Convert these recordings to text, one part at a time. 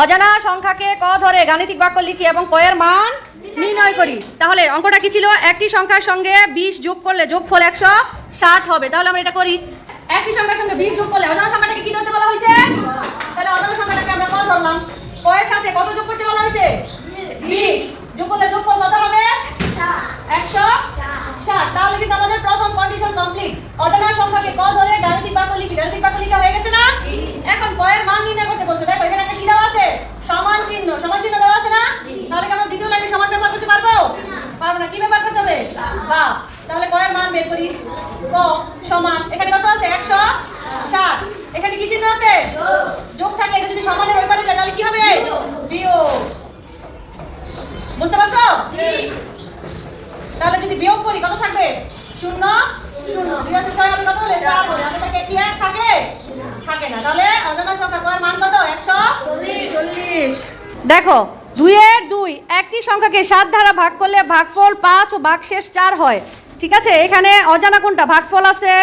অজানা সংখ্যাকে ক ধরে গাণিতিক বাক্য লিখি এবং ক এর মান নির্ণয় করি। তাহলে অঙ্কটা কি ছিল? একটি সংখ্যার সঙ্গে 20 যোগ করলে যোগফল 160 হবে। তাহলে আমরা এটা করি। একটি সংখ্যার সঙ্গে 20 যোগ করলে অজানা সংখ্যাটাকে কি ধরতে বলা হয়েছে? তাহলে অজানা সংখ্যাটাকে আমরা ক ধরলাম। ক এর সাথে কত যোগ করতে বলা হয়েছে? 20 যোগ করলে যোগফল কত হবে? 160। তাহলে কিন্তু আমাদের প্রথম কন্ডিশন কমপ্লিট। অজানা সংখ্যাকে ক ধরে গাণিতিক বাক্য লিখি। গাণিতিক বাক্য লেখা হয়ে গেছে না? এখন ক এর মান নির্ণয় করতে বলছে। দেখো এখানে একটা কি দেওয়া আছে? সমান চিহ্ন। সমান চিহ্ন দেওয়া আছে না? তাহলে কি আমরা দ্বিতীয় লাইনে সমান ব্যবহার করতে পারবো? পারবো না। কি ব্যবহার করতে হবে? বা। তাহলে ক এর মান বের করি। ক সমান এখানে কত আছে? 160। এখানে কি চিহ্ন আছে? যোগ থাকে। এটা যদি সমানের ওই পারে যায় তাহলে কি হবে? বিয়োগ। বুঝতে পারছো? তাহলে যদি বিয়োগ করি কত থাকবে? 0 0। 2 আছে 6 হবে কত হলে? 4 হবে। আর এটাকে কি 1 থাকে? থাকে না। তাহলে অজানা সংখ্যা ক এর মান কত? 140। দেখো 2 এর 2 একটি সংখ্যাকে 7 দ্বারা ভাগ করলে ভাগফল 5 ও ভাগশেষ 4 হয়। ঠিক আছে, এখানে অজানা কোনটা? ভাগফল আছে,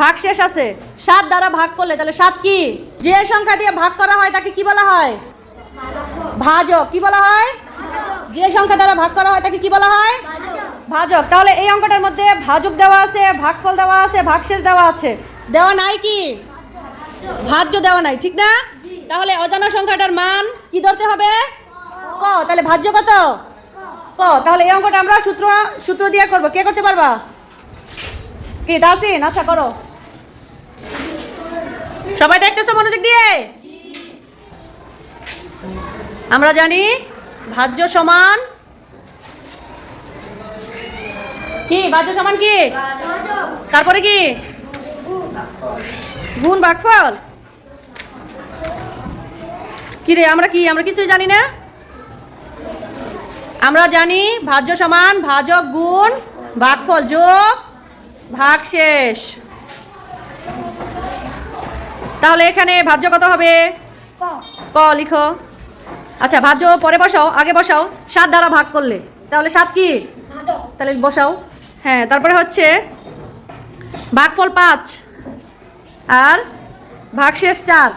ভাগশেষ আছে। 7 দ্বারা ভাগ করলে তাহলে 7 কি? যে সংখ্যা দিয়ে ভাগ করা হয় তাকে কি বলা হয়? ভাজক। কি বলা হয়? যে সংখ্যা দ্বারা ভাগ করা হয় তাকে কি বলা হয়? ভাজক। তাহলে এই অঙ্কটার মধ্যে ভাজক দেওয়া আছে, ভাগফল দেওয়া আছে, ভাগশেষ দেওয়া আছে। দেওয়া নাই কি? ভাজ্য দেওয়া নাই, ঠিক না? তাহলে অজানা সংখ্যাটার মান কি ধরতে হবে? ক। তাহলে ভাজ্য কত? ক। তাহলে এই অঙ্কটা আমরা সূত্র দিয়ে করব। কে করতে পারবা? কি দাসিন? আচ্ছা করো। সবাই দেখতেছো মনোযোগ দিয়ে? আমরা জানি ভাজ্য সমান কি? ভাজ্য সমান কি? তারপরে কি? গুণ ভাগফল। কি রে, আমরা কিছুই জানি না। আমরা জানি ভাজ্য সমান ভাজক গুণ ভাগফল যোগ ভাগশেষ। তাহলে এখানে ভাজ্য কত হবে? ক লিখো। আচ্ছা ভাজ্য পরে বসাও, আগে বসাও 7 দ্বারা ভাগ করলে। তাহলে 7 কি? তাহলে বসাও। হ্যাঁ, তারপরে হচ্ছে ভাগফল 5 আর ভাগশেষ 4।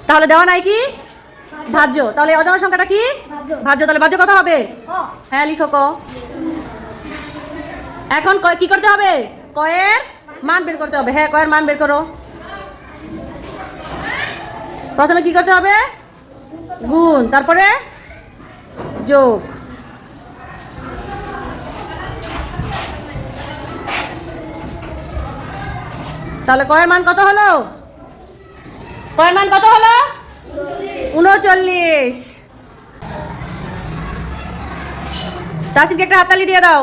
তাহলে দেওয়া নাই কি? ভাজ্য। তাহলে অজানা সংখ্যাটা কি? ভাজ্য। তাহলে ভাজ্য কত হবে? হ্যাঁ লিখো ক। এখন কি করতে হবে? ক এর মান বের করতে হবে। হ্যাঁ, ক এর মান বের করো। প্রথমে কি করতে হবে? গুণ, তারপরে যোগ। তাহলে ক এর মান কত হলো? ক এর মান কত হলো? 39। তাসিনকে একটা হাততালি দিয়ে দাও।